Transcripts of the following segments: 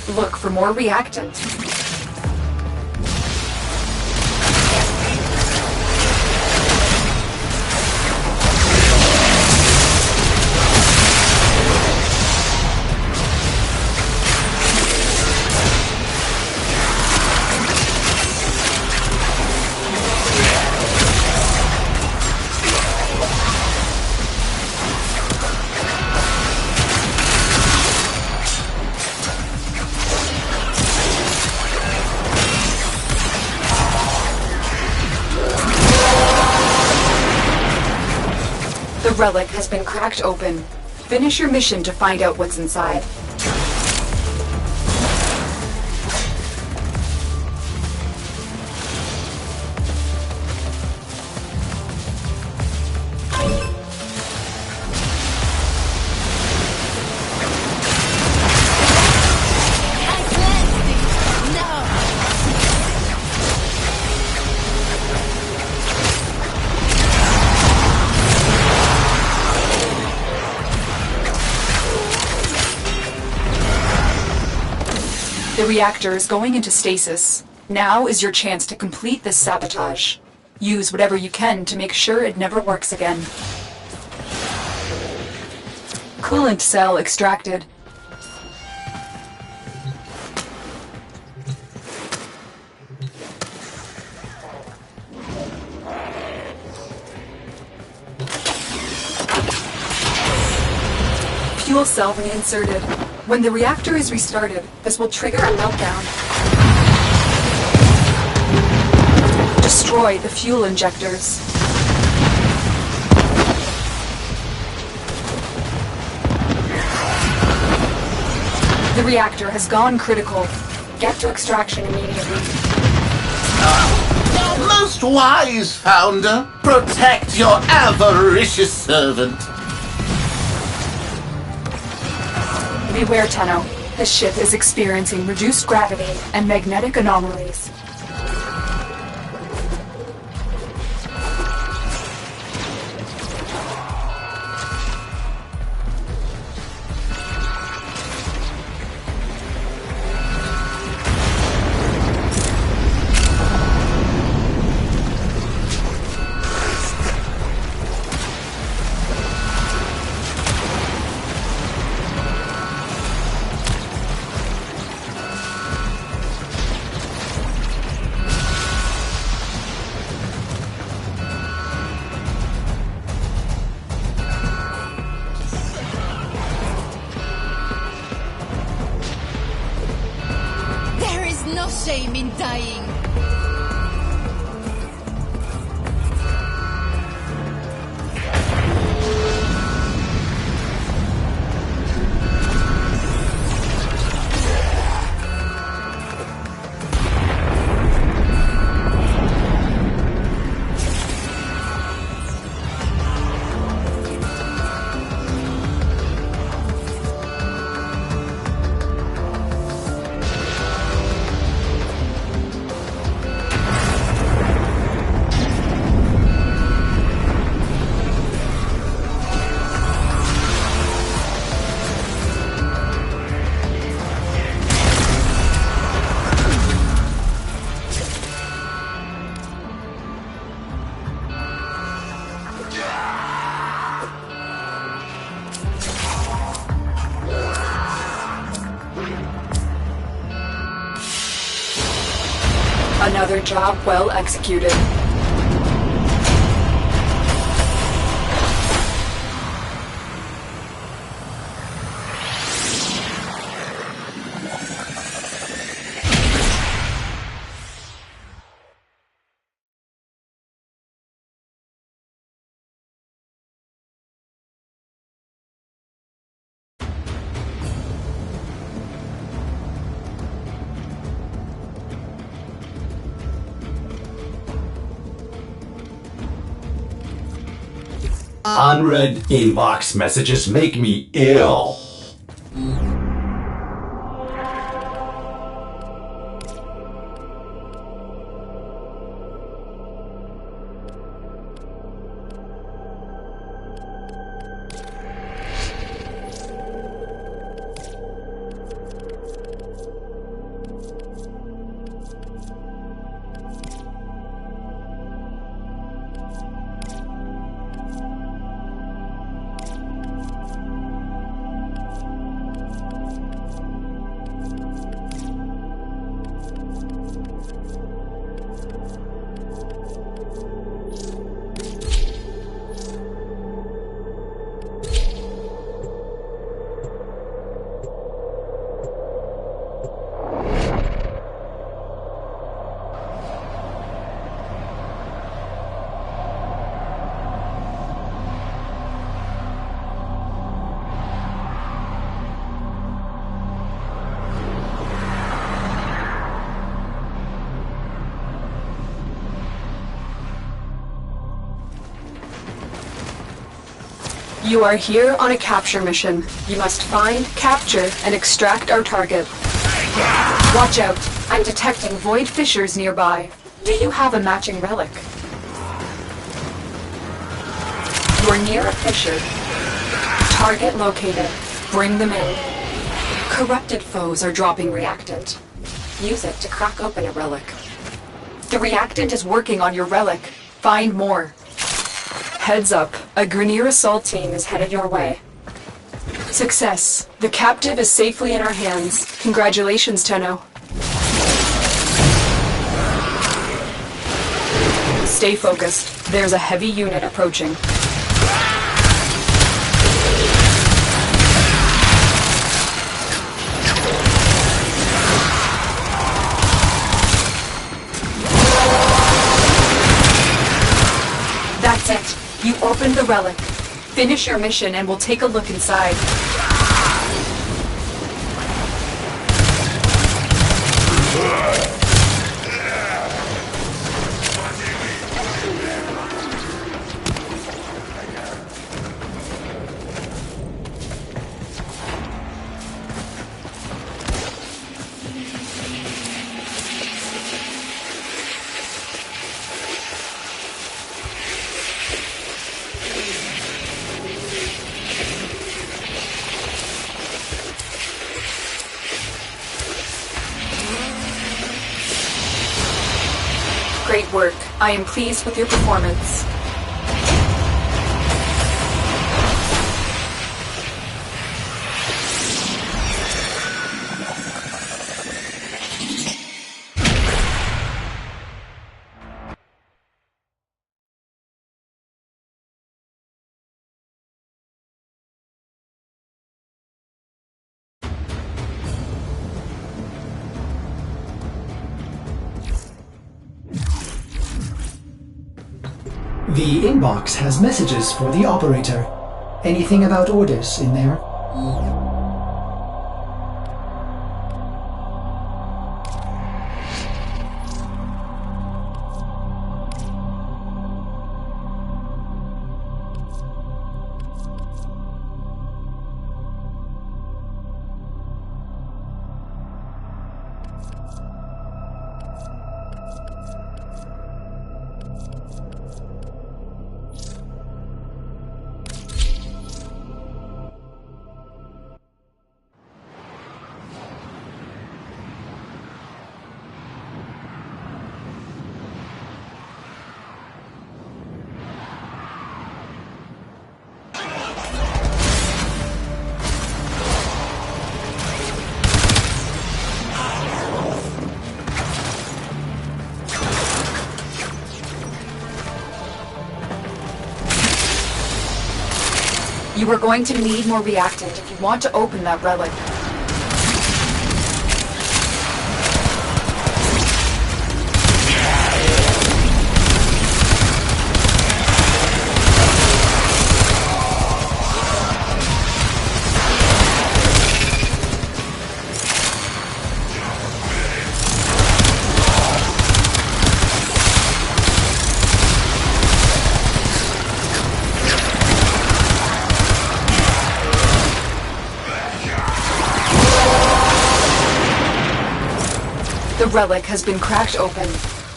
Look for more reactant. The relic has been cracked open. Finish your mission to find out what's inside. The reactor is going into stasis. Now is your chance to complete this sabotage. Use whatever you can to make sure it never works again. Coolant cell extracted. Fuel cell reinserted. When the reactor is restarted, this will trigger a meltdown. Destroy the fuel injectors. The reactor has gone critical. Get to extraction immediately. Most wise founder, protect your avaricious servant. Beware, Tenno. The ship is experiencing reduced gravity and magnetic anomalies. No shame in dying. Another job well executed. Unread inbox messages make me ill. You are here on a capture mission. You must find, capture, and extract our target. Watch out. I'm detecting void fissures nearby. Do you have a matching relic? You are near a fissure. Target located. Bring them in. Corrupted foes are dropping reactant. Use it to crack open a relic. The reactant is working on your relic. Find more. Heads up. A Grineer assault team is headed your way. Success. The captive is safely in our hands. Congratulations, Tenno. Stay focused. There's a heavy unit approaching. That's it. You opened the relic. Finish your mission and we'll take a look inside. Great work. I am pleased with your performance. The inbox has messages for the operator. Anything about orders in there? You are going to need more reactant if you want to open that relic. The relic has been cracked open.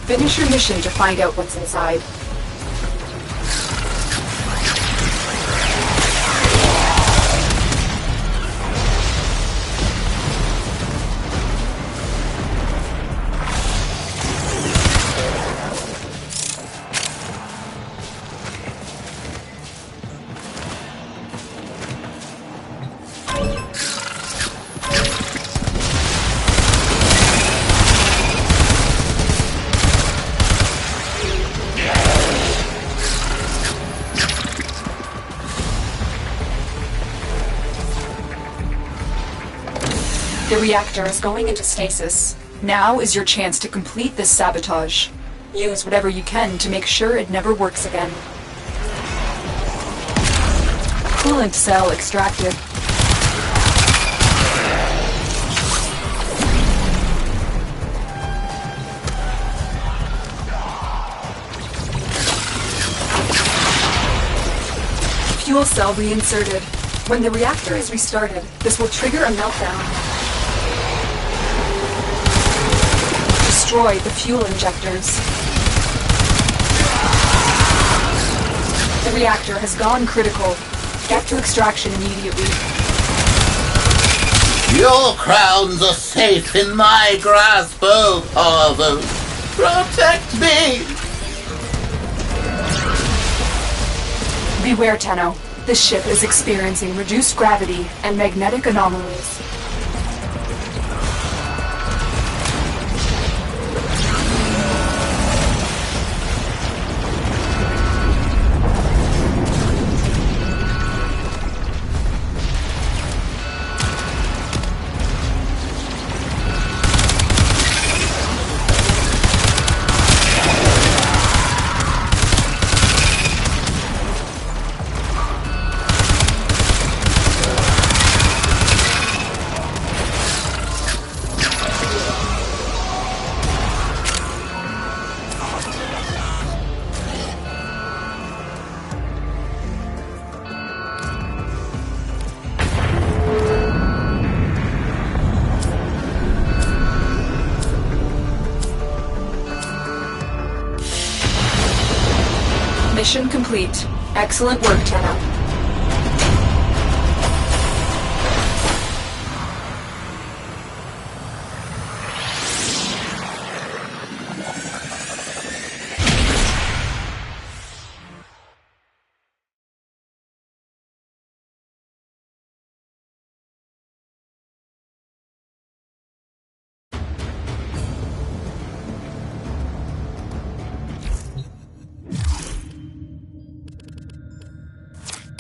Finish your mission to find out what's inside. The reactor is going into stasis. Now is your chance to complete this sabotage. Use whatever you can to make sure it never works again. Coolant cell extracted. Fuel cell reinserted. When the reactor is restarted, this will trigger a meltdown. Destroy the fuel injectors. The reactor has gone critical. Get to extraction immediately. Your crowns are safe in my grasp, oh father. Protect me! Beware, Tenno. This ship is experiencing reduced gravity and magnetic anomalies. Mission complete. Excellent work, Tenno.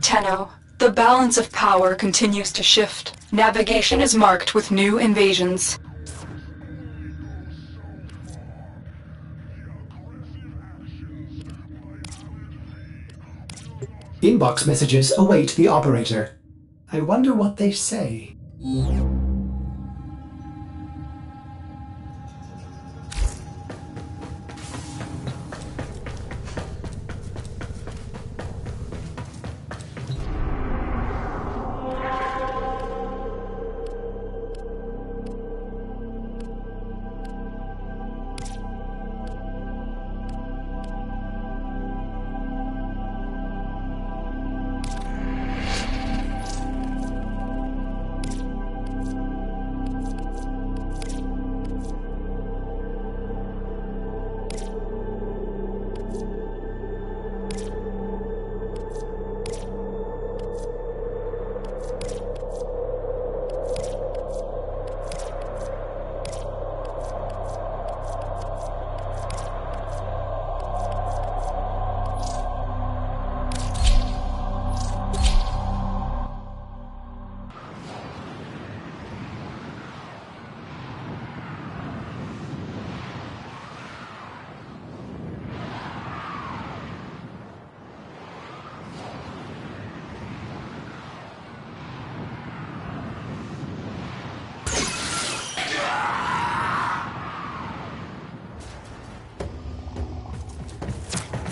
Tenno, the balance of power continues to shift. Navigation is marked with new invasions. Inbox messages await the operator. I wonder what they say.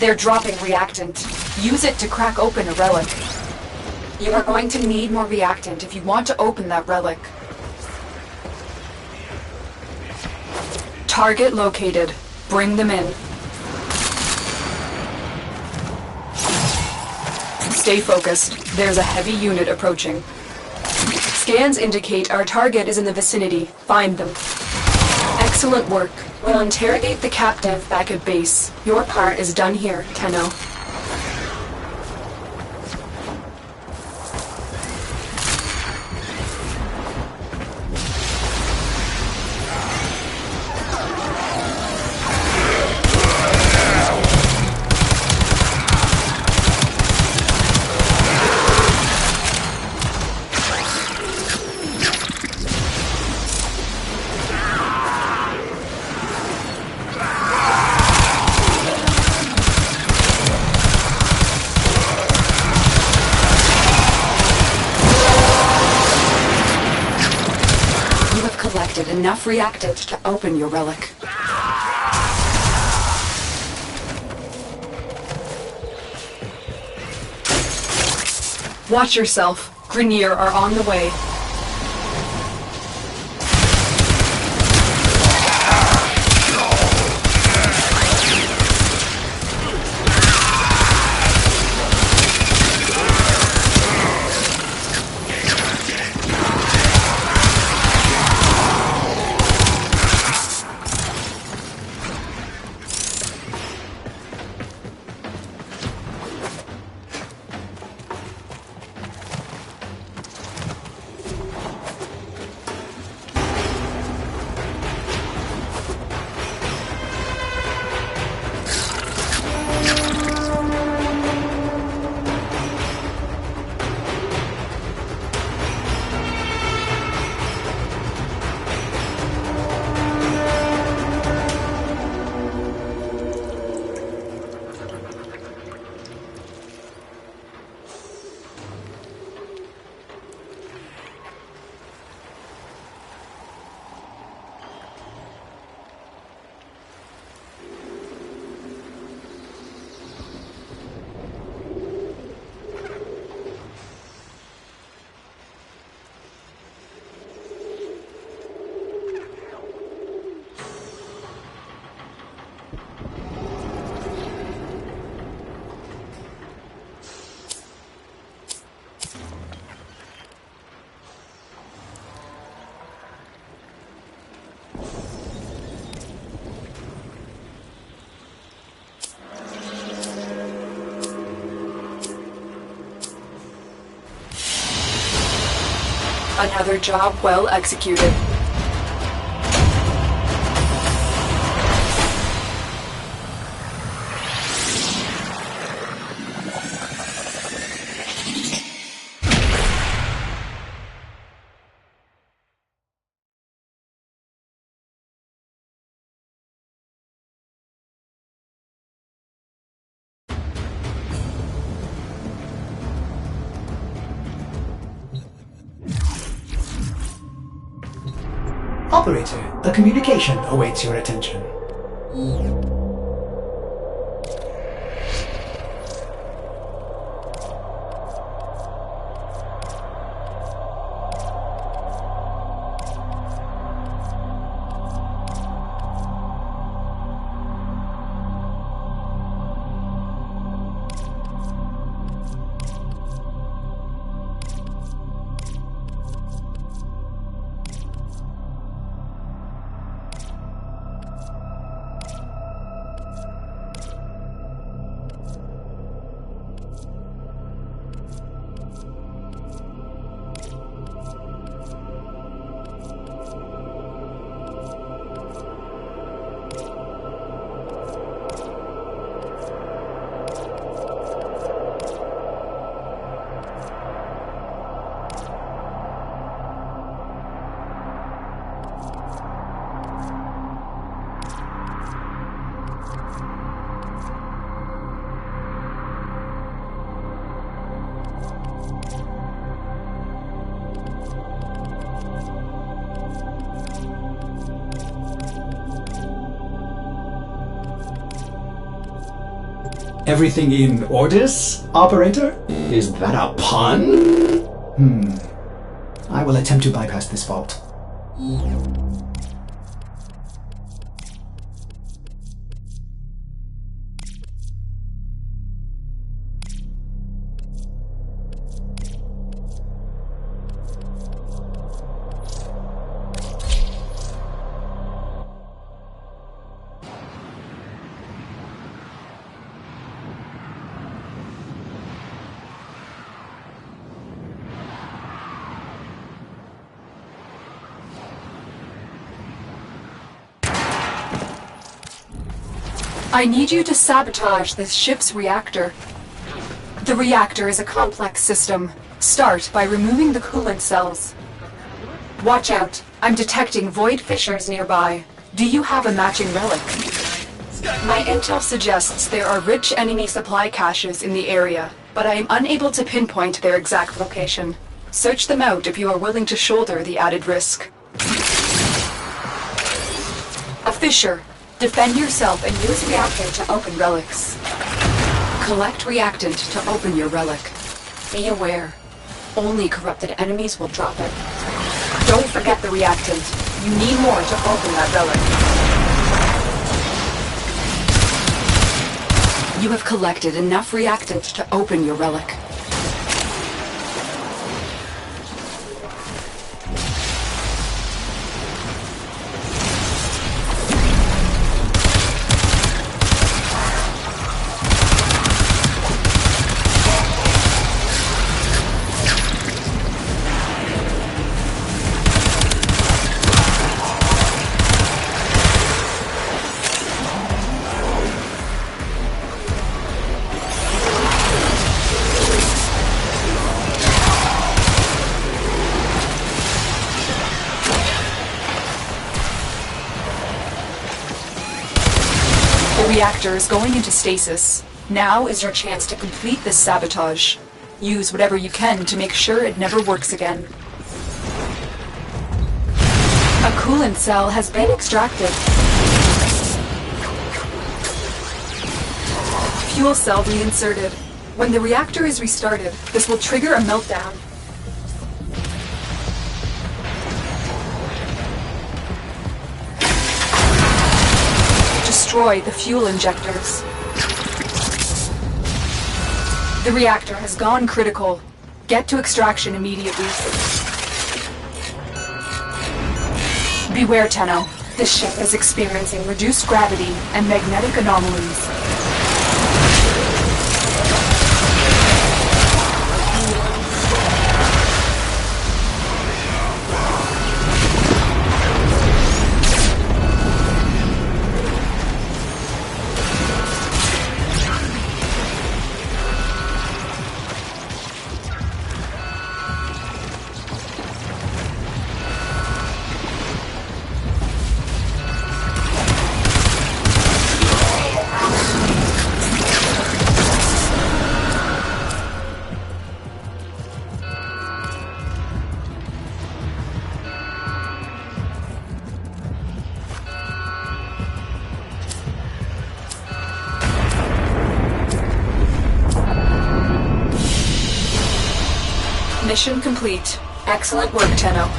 They're dropping reactant. Use it to crack open a relic. You are going to need more reactant if you want to open that relic. Target located. Bring them in. Stay focused. There's a heavy unit approaching. Scans indicate our target is in the vicinity. Find them. Excellent work. We'll interrogate the captive back at base. Your part is done here, Tenno. Enough reactant to open your relic. Watch yourself. Grenier are on the way. Another job well executed. Operator, a communication awaits your attention. Everything in orders, Operator? Is that a pun? I will attempt to bypass this vault. I need you to sabotage this ship's reactor. The reactor is a complex system. Start by removing the coolant cells. Watch out. I'm detecting void fissures nearby. Do you have a matching relic? My intel suggests there are rich enemy supply caches in the area, but I am unable to pinpoint their exact location. Search them out if you are willing to shoulder the added risk. A fissure. Defend yourself and use reactor to open relics. Collect reactant to open your relic. Be aware. Only corrupted enemies will drop it. Don't forget the reactant. You need more to open that relic. You have collected enough reactant to open your relic. The reactor is going into stasis. Now is your chance to complete this sabotage. Use whatever you can to make sure it never works again. A coolant cell has been extracted. Fuel cell reinserted. When the reactor is restarted, this will trigger a meltdown. Destroy the fuel injectors. The reactor has gone critical. Get to extraction immediately. Beware, Tenno. This ship is experiencing reduced gravity and magnetic anomalies. Mission complete. Excellent work, Tenno.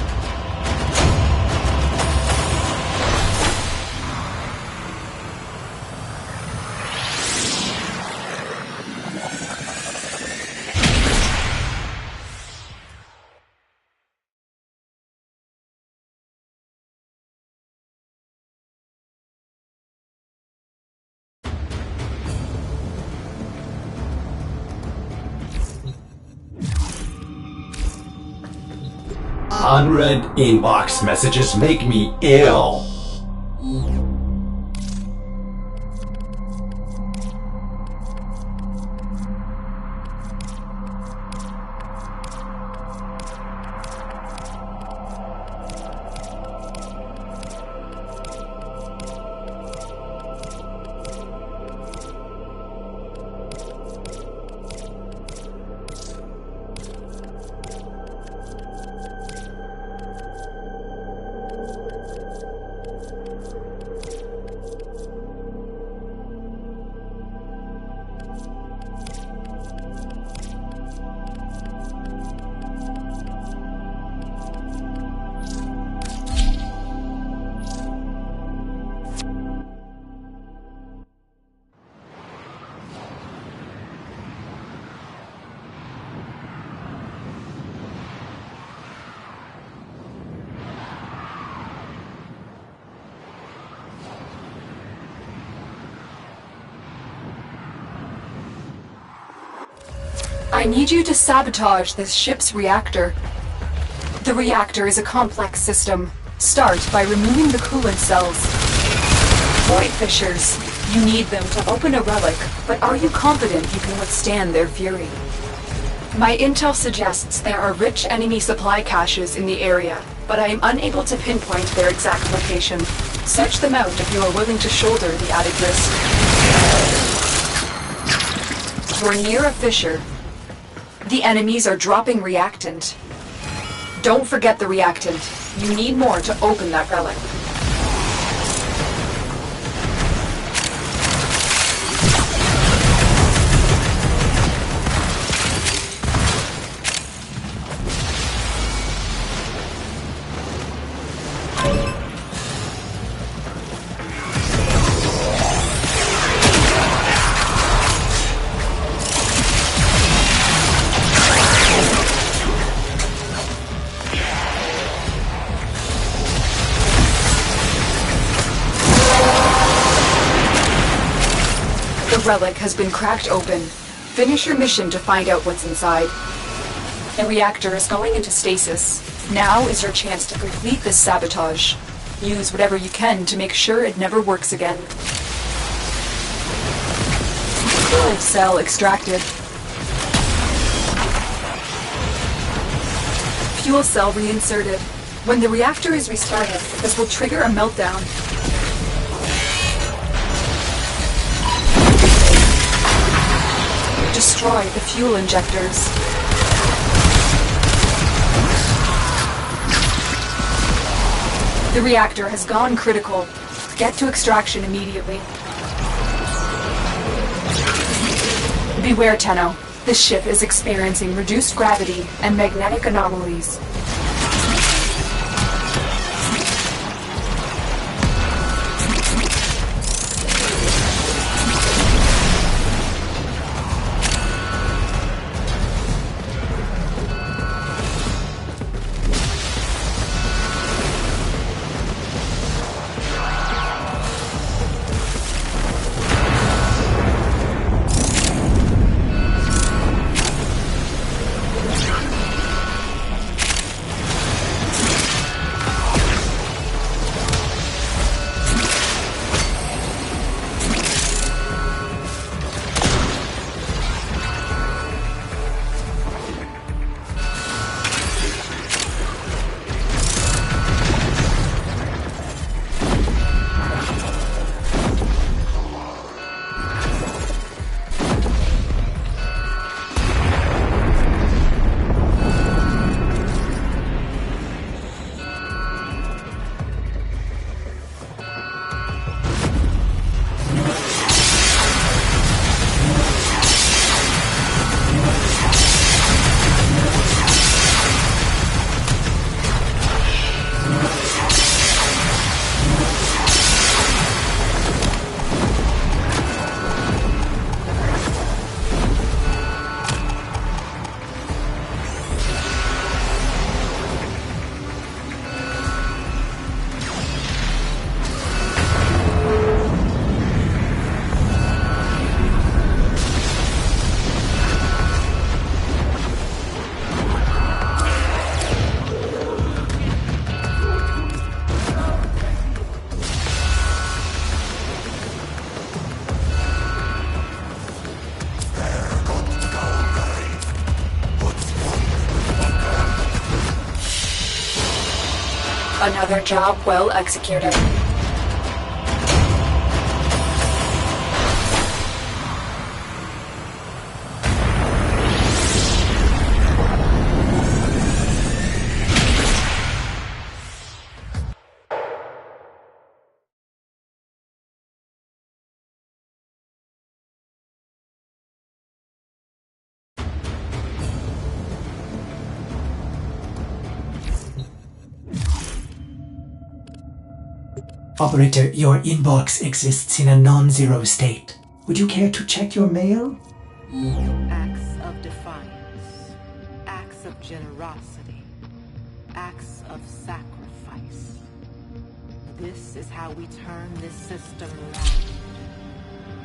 Unread inbox messages make me ill. I need you to sabotage this ship's reactor. The reactor is a complex system. Start by removing the coolant cells. Void fissures. You need them to open a relic, but are you confident you can withstand their fury? My intel suggests there are rich enemy supply caches in the area, but I am unable to pinpoint their exact location. Search them out if you are willing to shoulder the added risk. You're near a fissure. The enemies are dropping reactant. Don't forget the reactant. You need more to open that relic. The relic has been cracked open. Finish your mission to find out what's inside. The reactor is going into stasis. Now is your chance to complete this sabotage. Use whatever you can to make sure it never works again. Fuel cell extracted. Fuel cell reinserted. When the reactor is restarted, this will trigger a meltdown. Destroy the fuel injectors. The reactor has gone critical. Get to extraction immediately. Beware, Tenno. This ship is experiencing reduced gravity and magnetic anomalies. Another job well executed. Operator, your inbox exists in a non-zero state. Would you care to check your mail? Acts of defiance, acts of generosity, acts of sacrifice. This is how we turn this system around.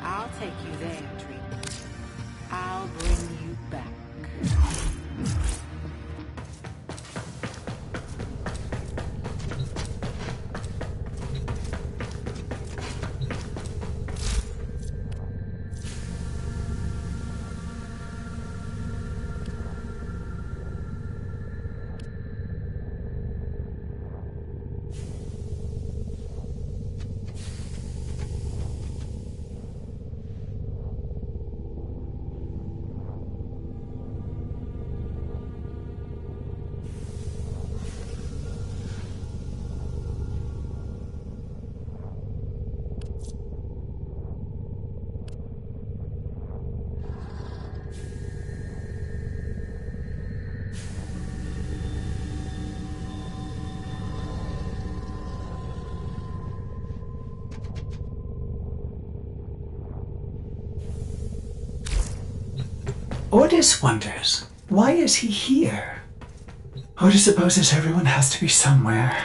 I'll take you there, Treat. I'll bring you back. Ordis wonders, why is he here? Ordis supposes everyone has to be somewhere.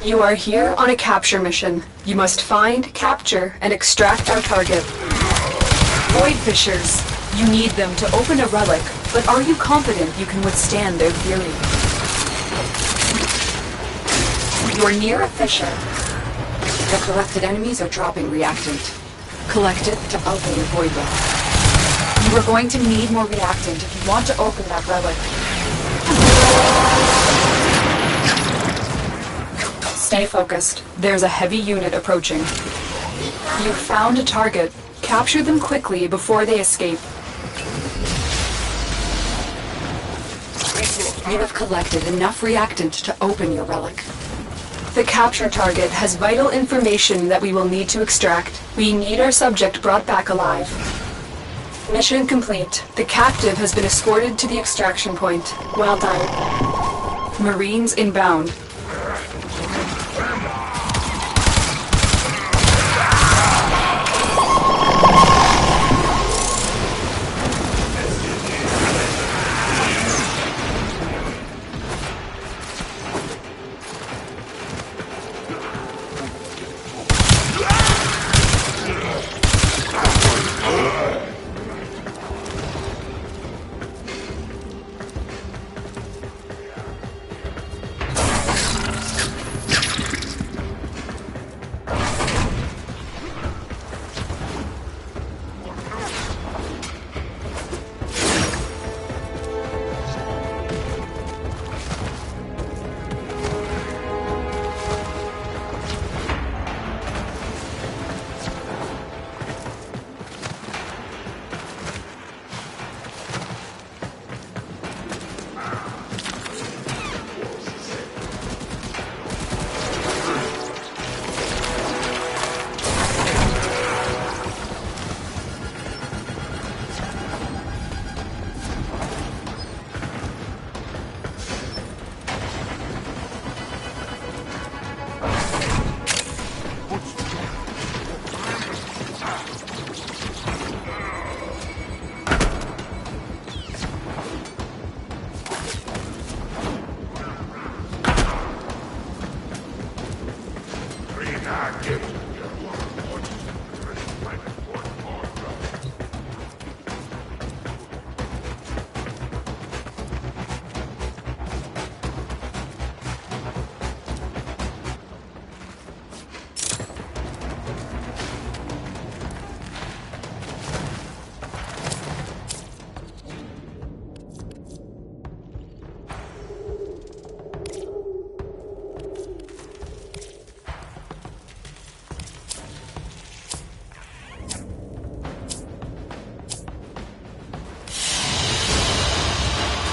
You are here on a capture mission. You must find, capture, and extract our target. Void Fishers. You need them to open a relic, but are you confident you can withstand their fury? You're near a fissure. The collected enemies are dropping reactant. Collect it to open your void well. You are going to need more reactant if you want to open that relic. Stay focused. There's a heavy unit approaching. You've found a target. Capture them quickly before they escape. You have collected enough reactant to open your relic. The capture target has vital information that we will need to extract. We need our subject brought back alive. Mission complete. The captive has been escorted to the extraction point. Well done. Marines inbound.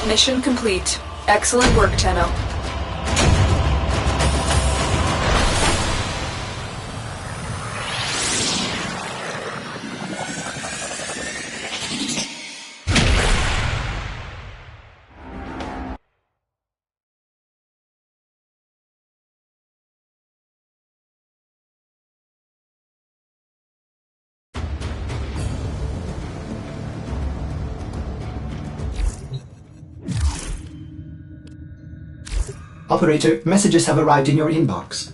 Mission complete. Excellent work, Tenno. Operator, messages have arrived in your inbox.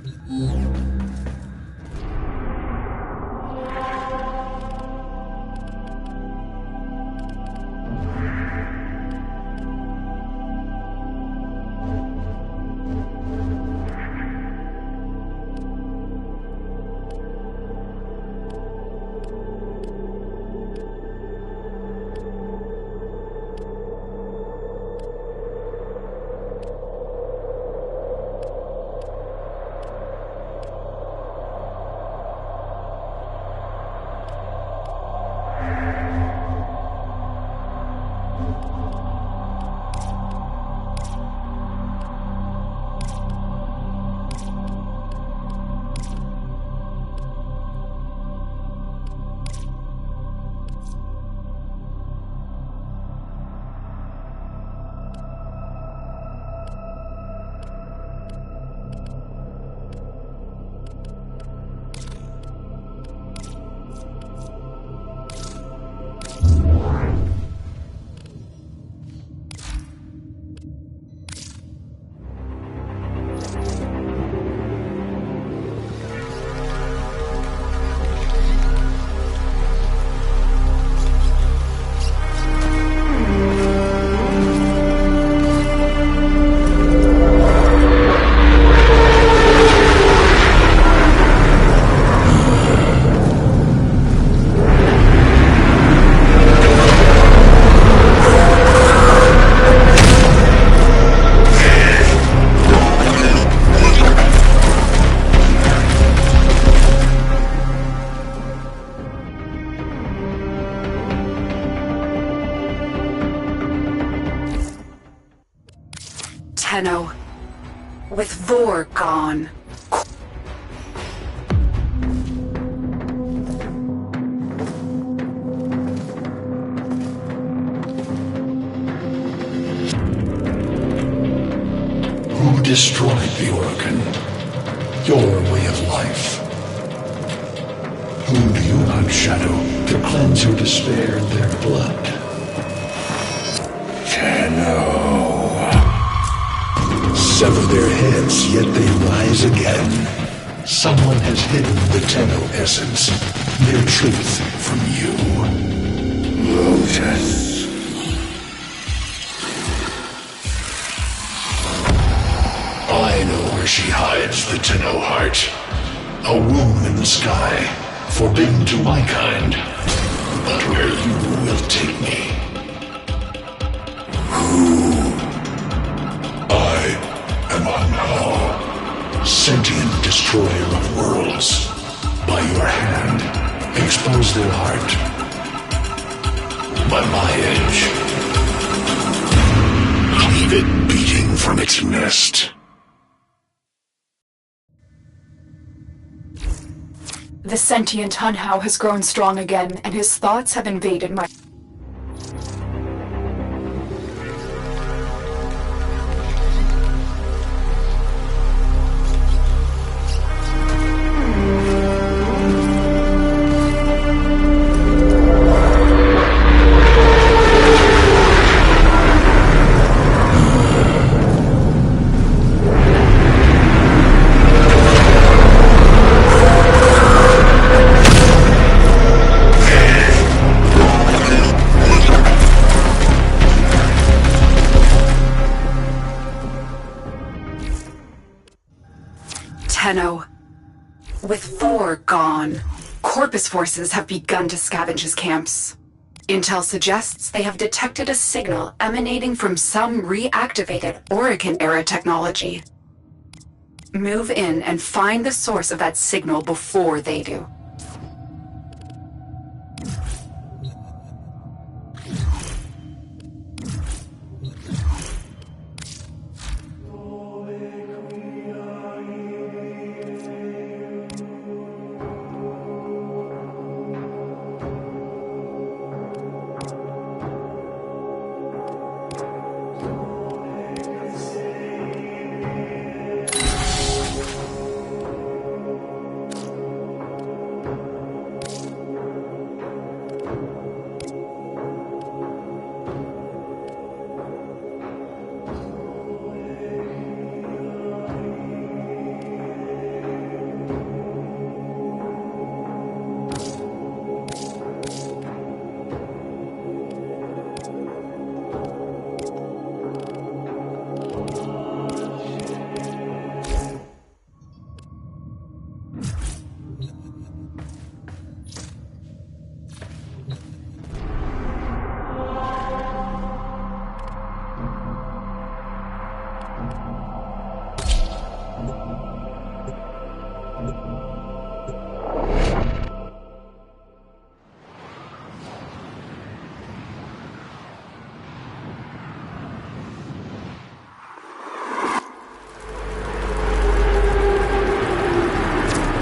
Tenno. With Vor gone. Who destroyed the Organ? Your way of life. Whom do you hunt, Shadow, to cleanse your despair in their blood? Tenno. Sever their heads, yet they rise again. Someone has hidden the Tenno essence, their truth from you. Lotus. I know where she hides the Tenno heart. A womb in the sky, forbidden to my kind, but where you will take me. I am Anhal, sentient destroyer of worlds. By your hand, expose their heart. By my edge, leave it beating from its nest. The sentient Hunhao has grown strong again, and his thoughts have invaded my... Tenno. With Vor gone, Corpus forces have begun to scavenge his camps. Intel suggests they have detected a signal emanating from some reactivated Orokin-era technology. Move in and find the source of that signal before they do.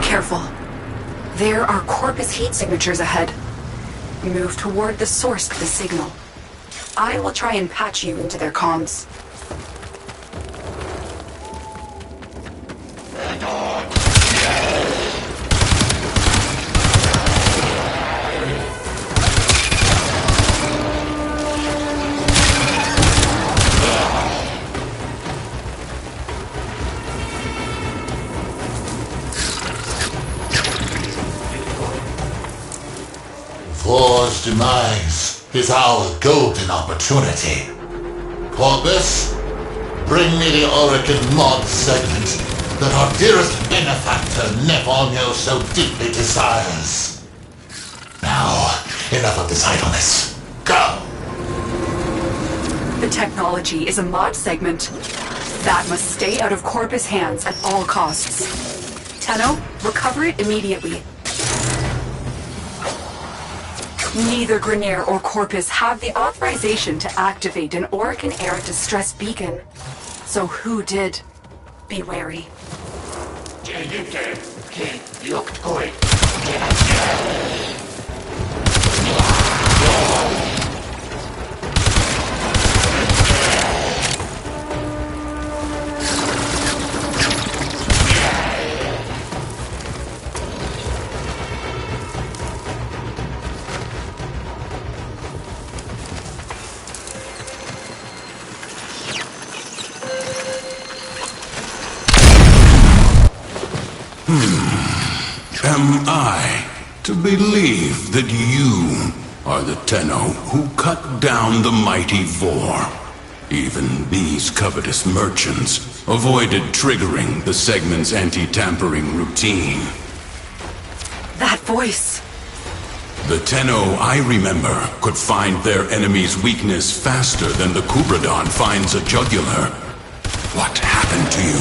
Careful. There are Corpus heat signatures ahead. Move toward the source of the signal. I will try and patch you into their comms. Vor's demise is our golden opportunity. Corpus, bring me the Orokin mod segment that our dearest benefactor Nefonyo so deeply desires. Now, enough of this idleness. Go! The technology is a mod segment. That must stay out of Corpus hands at all costs. Tenno, recover it immediately. Neither Grenier or Corpus have the authorization to activate an Orokin-era distress beacon. So who did? Be wary. Am I to believe that you are the Tenno who cut down the mighty Vor? Even these covetous merchants avoided triggering the segment's anti-tampering routine. That voice! The Tenno I remember could find their enemy's weakness faster than the Kubradon finds a jugular. What happened to you?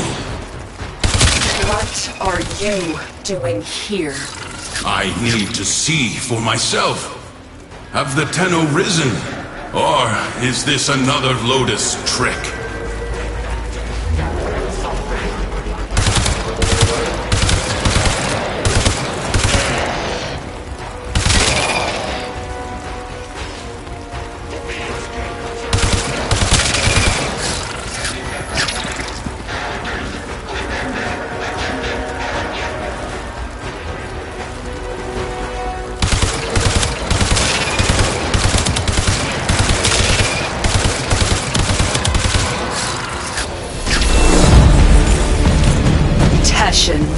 What are you doing here? I need to see for myself. Have the Tenno risen? Or is this another Lotus trick?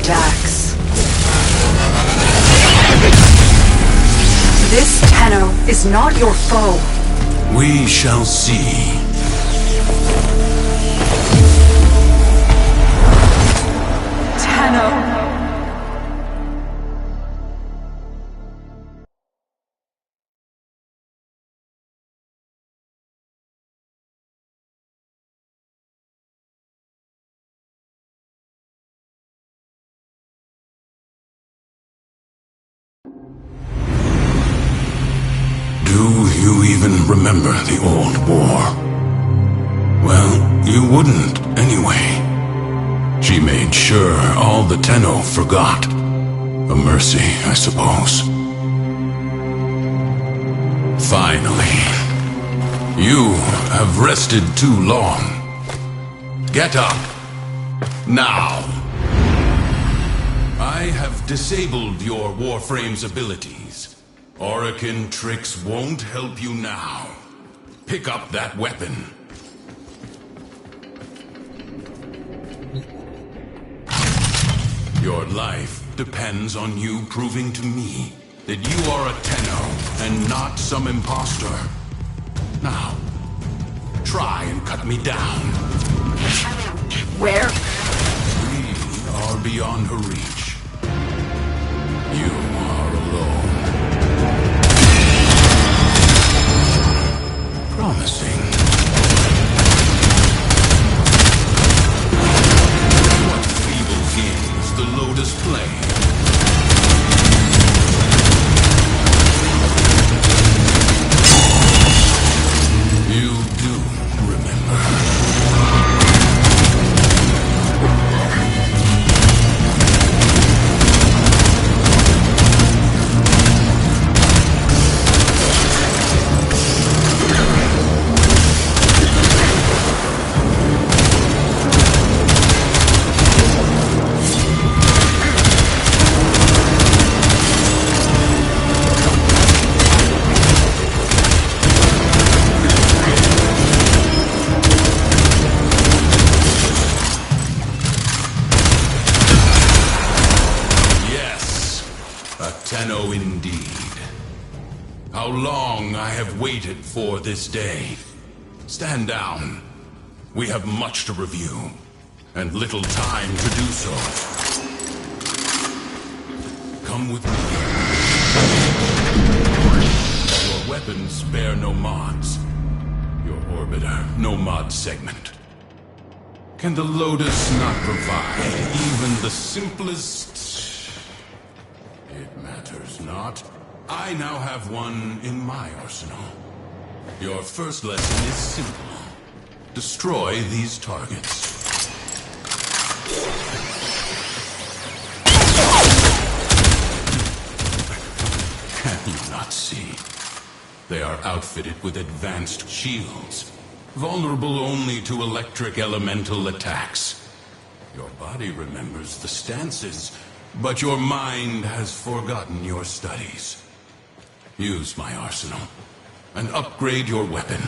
Dax. This Tenno is not your foe. We shall see. Tenno. Do you even remember the old war? Well, you wouldn't, anyway. She made sure all the Tenno forgot. A mercy, I suppose. Finally. You have rested too long. Get up. Now. I have disabled your Warframe's abilities. Orokin tricks won't help you now. Pick up that weapon. Your life depends on you proving to me that you are a Tenno and not some imposter. Now, try and cut me down. Where? We are beyond her reach. You are alone. Promising. What feeble games the Lotus play? You do remember. Tenno indeed. How long I have waited for this day. Stand down. We have much to review, and little time to do so. Come with me. Your weapons spare no mods. Your orbiter, no mod segment. Can the Lotus not provide even the simplest... It matters not. I now have one in my arsenal. Your first lesson is simple. Destroy these targets. Can you not see? They are outfitted with advanced shields, vulnerable only to electric elemental attacks. Your body remembers the stances, but your mind has forgotten your studies. Use my arsenal and upgrade your weapon.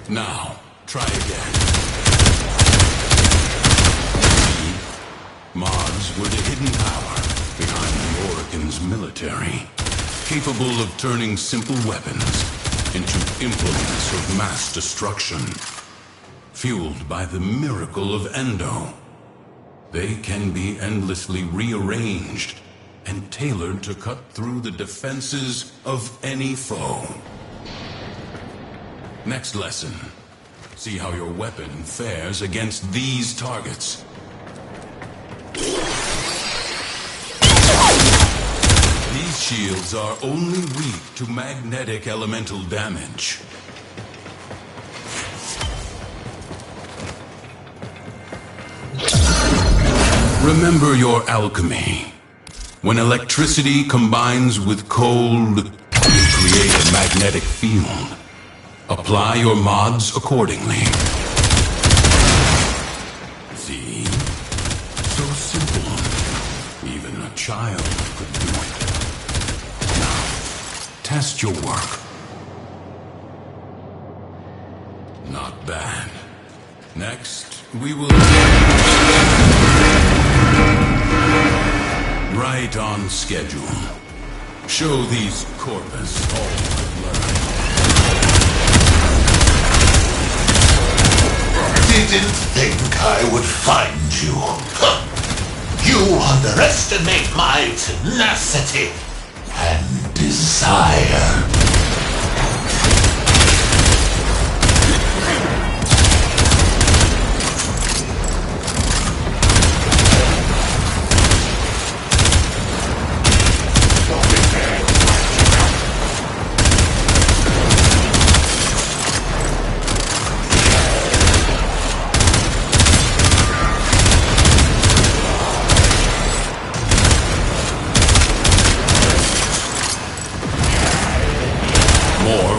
Now, try again. Mods were the hidden power behind the Orokin's military, capable of turning simple weapons into implements of mass destruction. Fueled by the miracle of Endo, they can be endlessly rearranged and tailored to cut through the defenses of any foe. Next lesson. See how your weapon fares against these targets. These shields are only weak to magnetic elemental damage. Remember your alchemy. When electricity combines with cold, you create a magnetic field. Apply your mods accordingly. See? So simple. Even a child could do it. Now, test your work. Not bad. Next, we will... Right on schedule. Show these corpus all I've learned. Didn't think I would find you. Huh. You underestimate my tenacity and desire.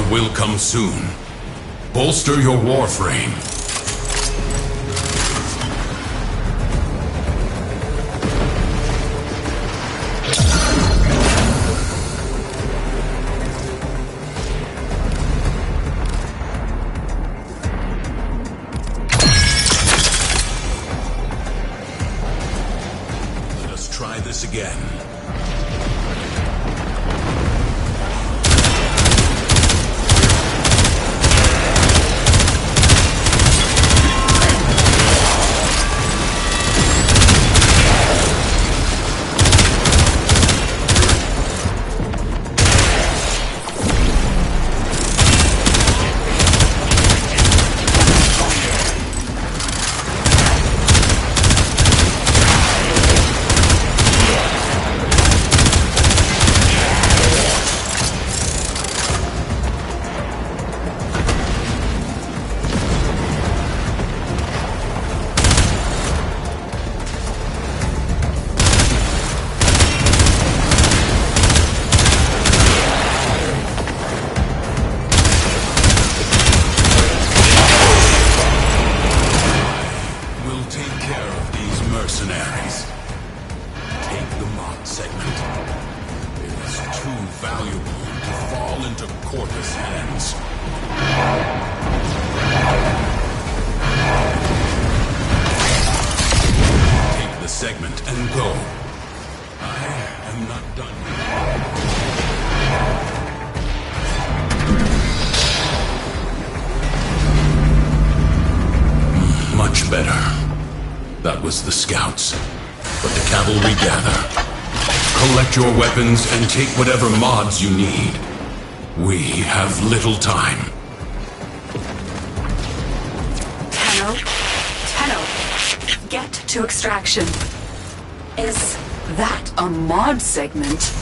Will come soon. Bolster your Warframe. Let us try this again. Segment and go. I am not done yet. Much better. That was the scouts, but the cavalry gather. Collect your weapons and take whatever mods you need. We have little time. Tenno, get to extraction. Is that a mod segment?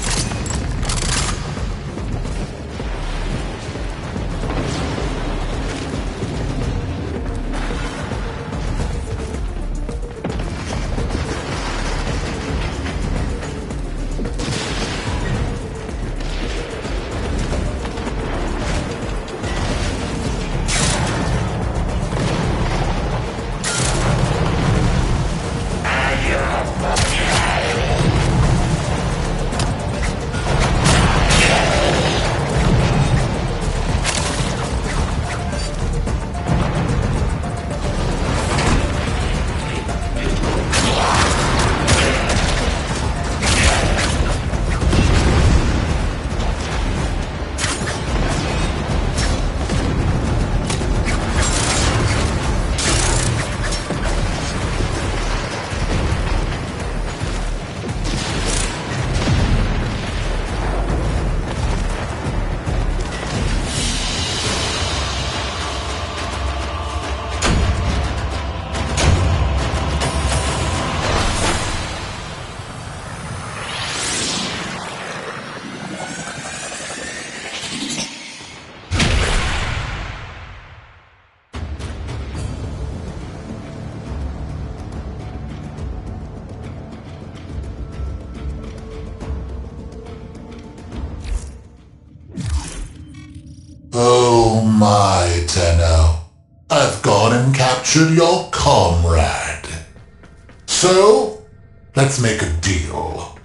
Oh my, Tenno. I've gone and captured your comrade. So, let's make a deal.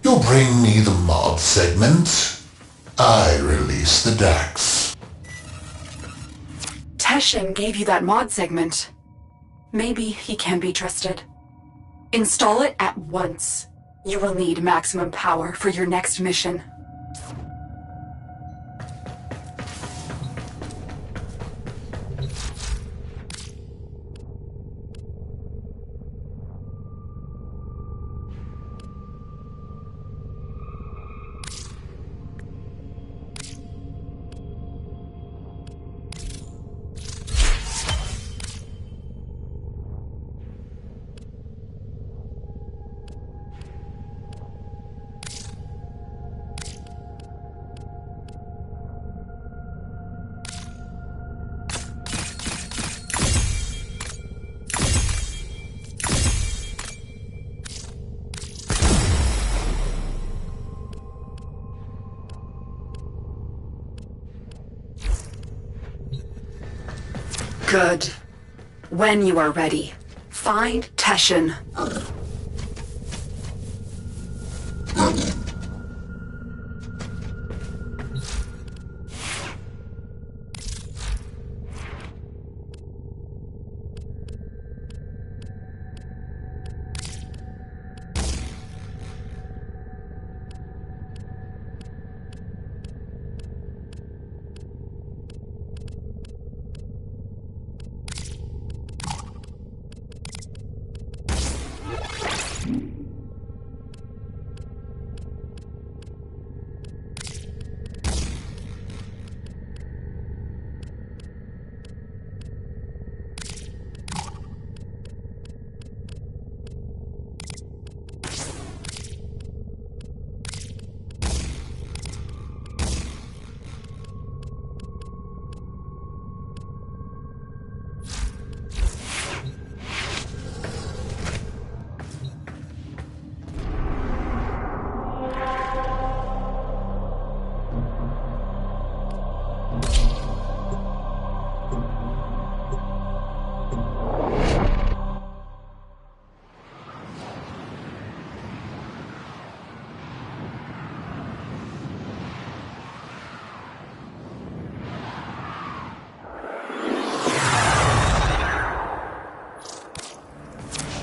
You bring me the mod segment, I release the Dax. Teshin gave you that mod segment. Maybe he can be trusted. Install it at once. You will need maximum power for your next mission. Good. When you are ready, find Teshin.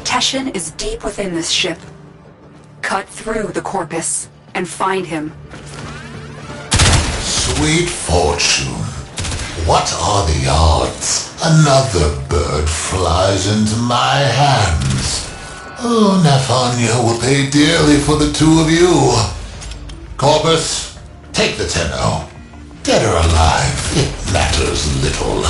Teshin is deep within this ship. Cut through the corpus and find him. Sweet fortune. What are the odds? Another bird flies into my hands. Oh, Nathania will pay dearly for the two of you. Corpus, take the Tenno. Dead or alive, it matters little.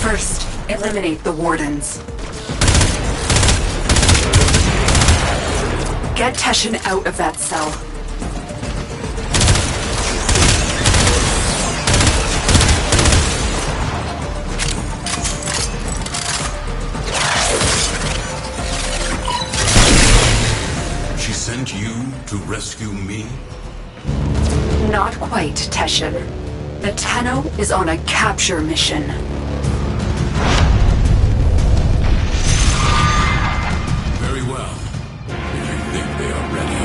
First, eliminate the wardens. Get Teshin out of that cell. She sent you to rescue me? Not quite, Teshin. The Tenno is on a capture mission. Very well. If you think they are ready.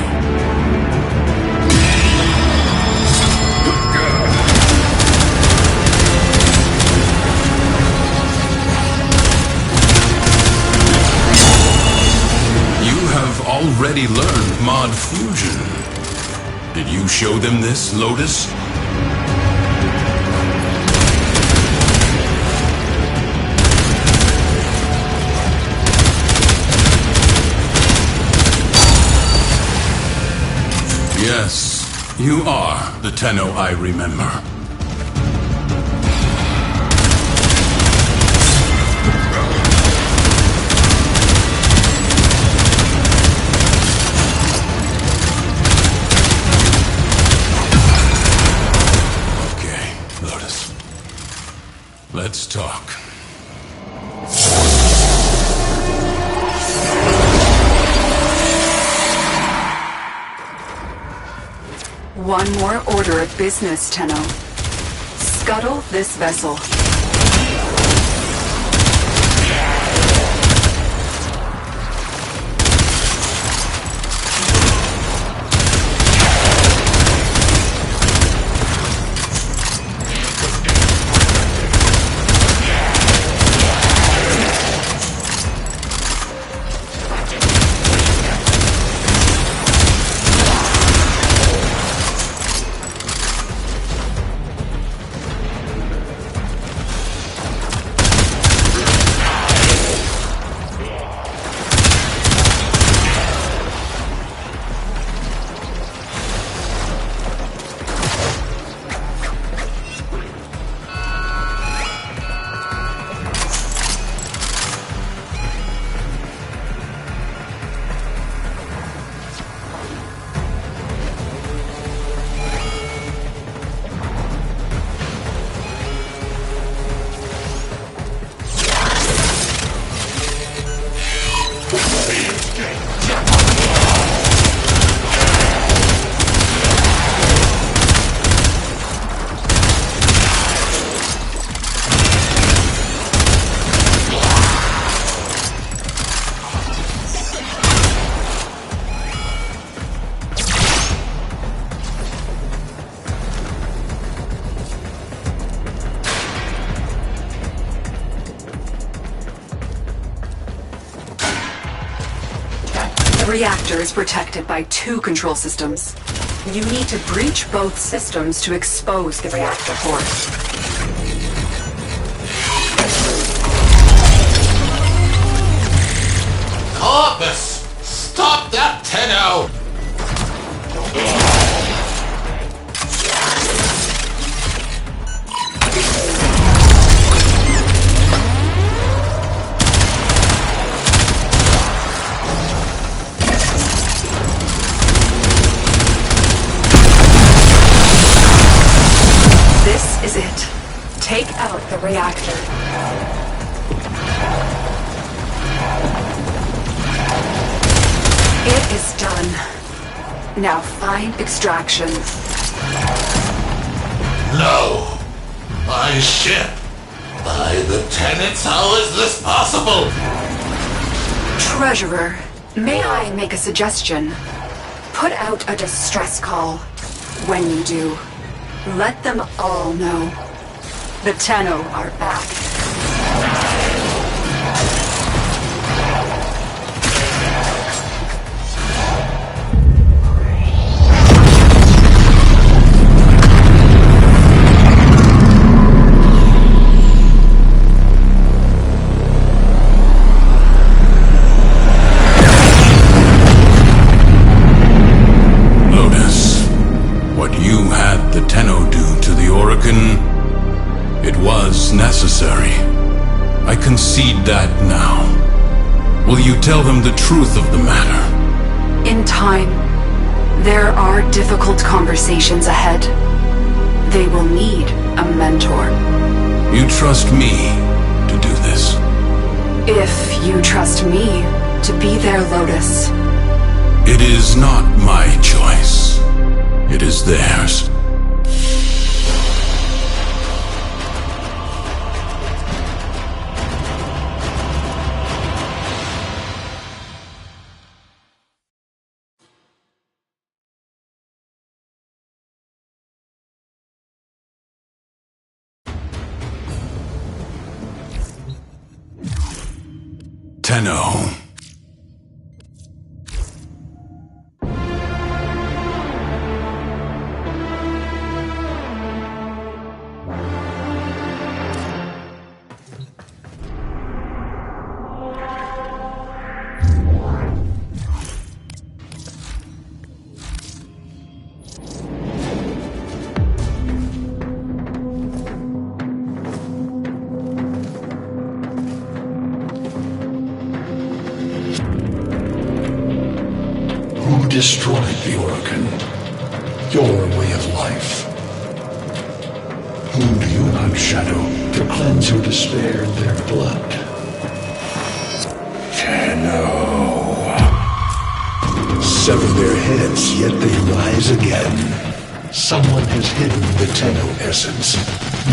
You have already learned mod fusion. Did you show them this, Lotus? Yes, you are the Tenno I remember. Okay, Lotus. Let's talk. One more order of business, Tenno. Scuttle this vessel. The reactor is protected by two control systems. You need to breach both systems to expose the reactor port. Corpus! Stop that Tenno! reactor. It is done. Now find extraction. No! My ship! By the tenets, how is this possible? Treasurer, may I make a suggestion? Put out a distress call. When you do, let them all know. The Tenno are back. Necessary. I concede that now. Will you tell them the truth of the matter? In time, there are difficult conversations ahead. They will need a mentor. You trust me to do this? If you trust me to be their Lotus. It is not my choice. It is theirs. Tenno. Who destroyed the Orokin? Your way of life. Who do you unshadow to cleanse your despair in their blood? Tenno. Sever their heads, yet they rise again. Someone has hidden the Tenno essence,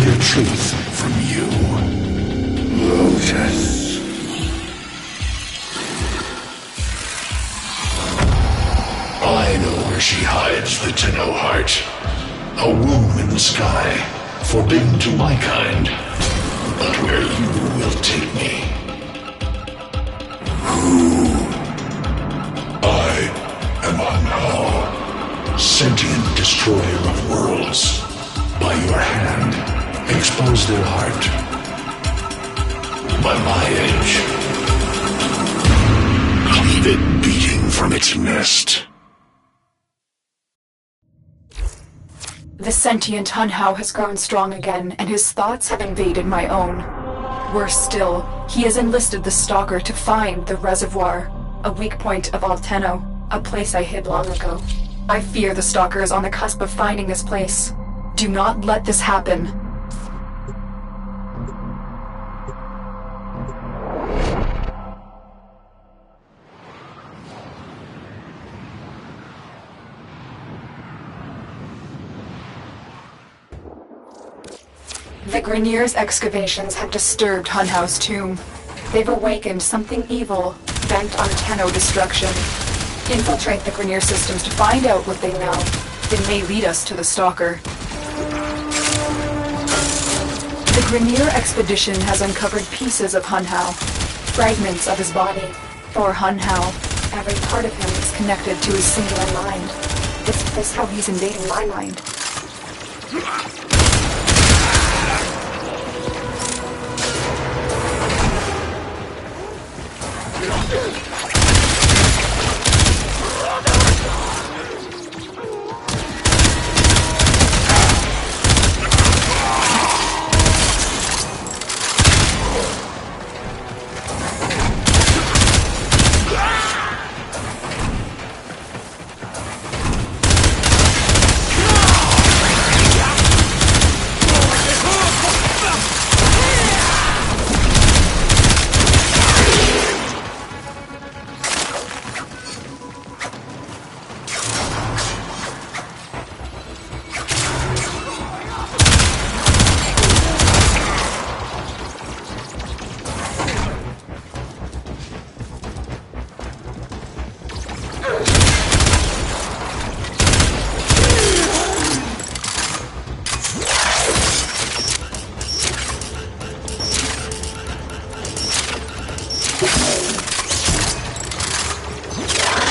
their truth from you. Lotus. I know where she hides the Tenno heart. A womb in the sky, forbidden to my kind. But where you will take me. Who? I am Anhal, sentient destroyer of worlds. By your hand, expose their heart. By my edge, leave it beating from its nest. The sentient Hunhao has grown strong again, and his thoughts have invaded my own. Worse still, he has enlisted the Stalker to find the reservoir, a weak point of all Tenno, a place I hid long ago. I fear the Stalker is on the cusp of finding this place. Do not let this happen. The Grineer's excavations have disturbed Hunhao's tomb. They've awakened something evil, bent on Tenno destruction. Infiltrate the Grineer systems to find out what they know. It may lead us to the Stalker. The Grineer expedition has uncovered pieces of Hunhao, fragments of his body. For Hunhao, every part of him is connected to his singular mind. Is this how he's invading my mind?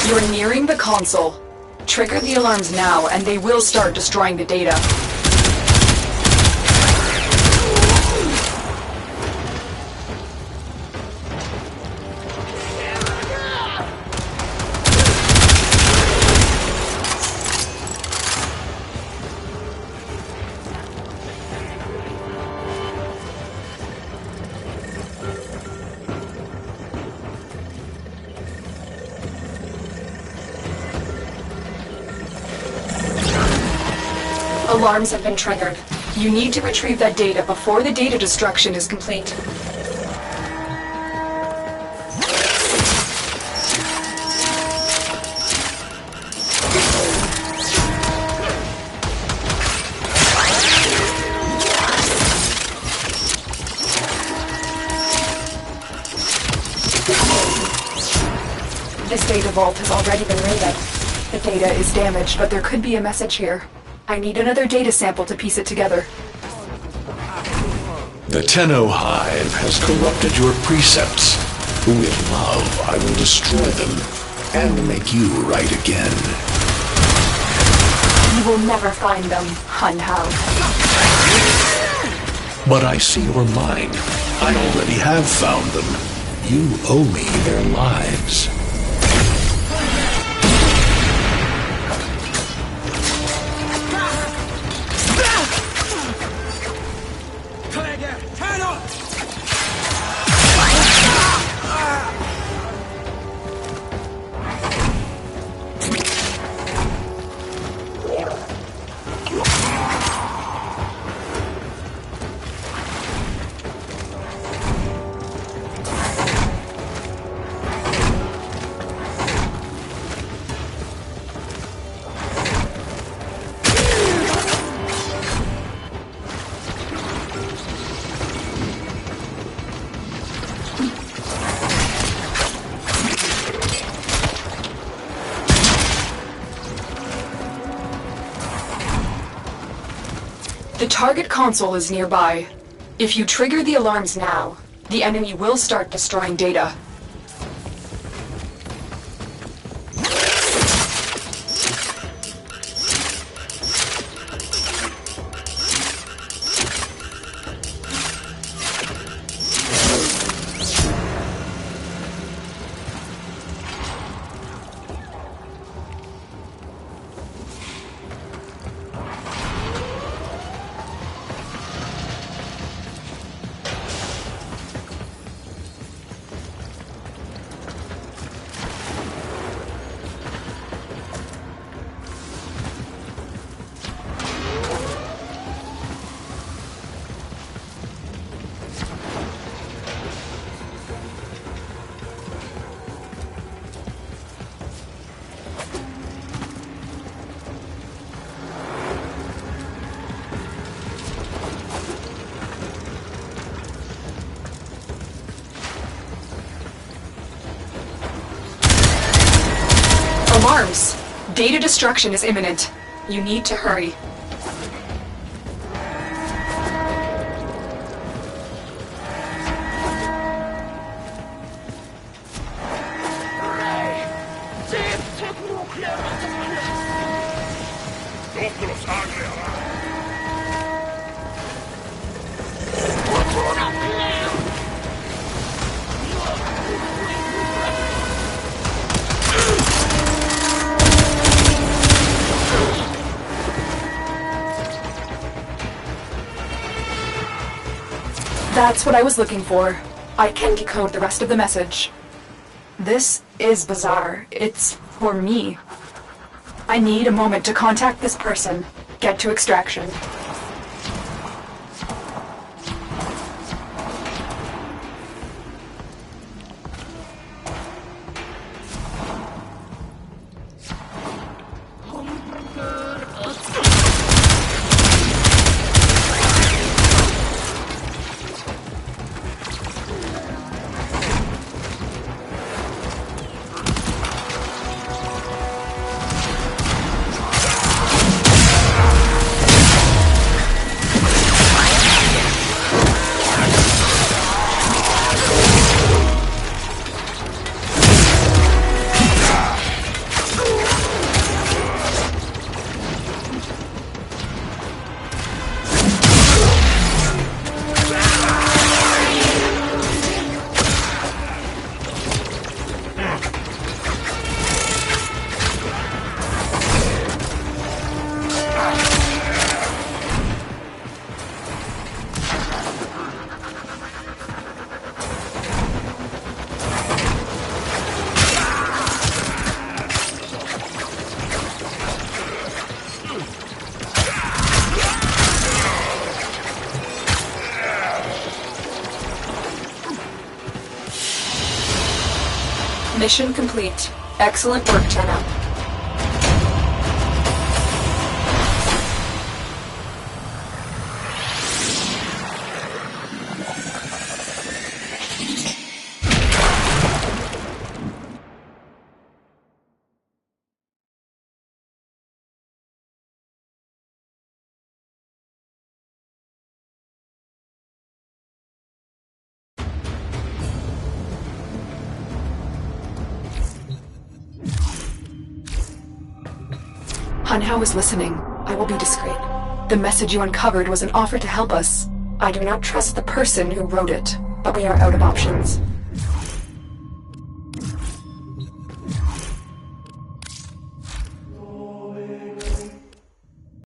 You're nearing the console. Trigger the alarms now, and they will start destroying the data. Alarms have been triggered. You need to retrieve that data before the data destruction is complete. This data vault has already been raided. The data is damaged, but there could be a message here. I need another data sample to piece it together. The Tenno Hive has corrupted your precepts. With love, I will destroy them and make you right again. You will never find them, Hun Hao. But I see your mind. I already have found them. You owe me their lives. The target console is nearby. If you trigger the alarms now, the enemy will start destroying data. Alarms! Data destruction is imminent. You need to hurry. That's what I was looking for. I can decode the rest of the message. This is bizarre. It's for me. I need a moment to contact this person, get to extraction. Mission complete. Excellent work, Tenno. Hanhao is listening. I will be discreet. The message you uncovered was an offer to help us. I do not trust the person who wrote it, but we are out of options.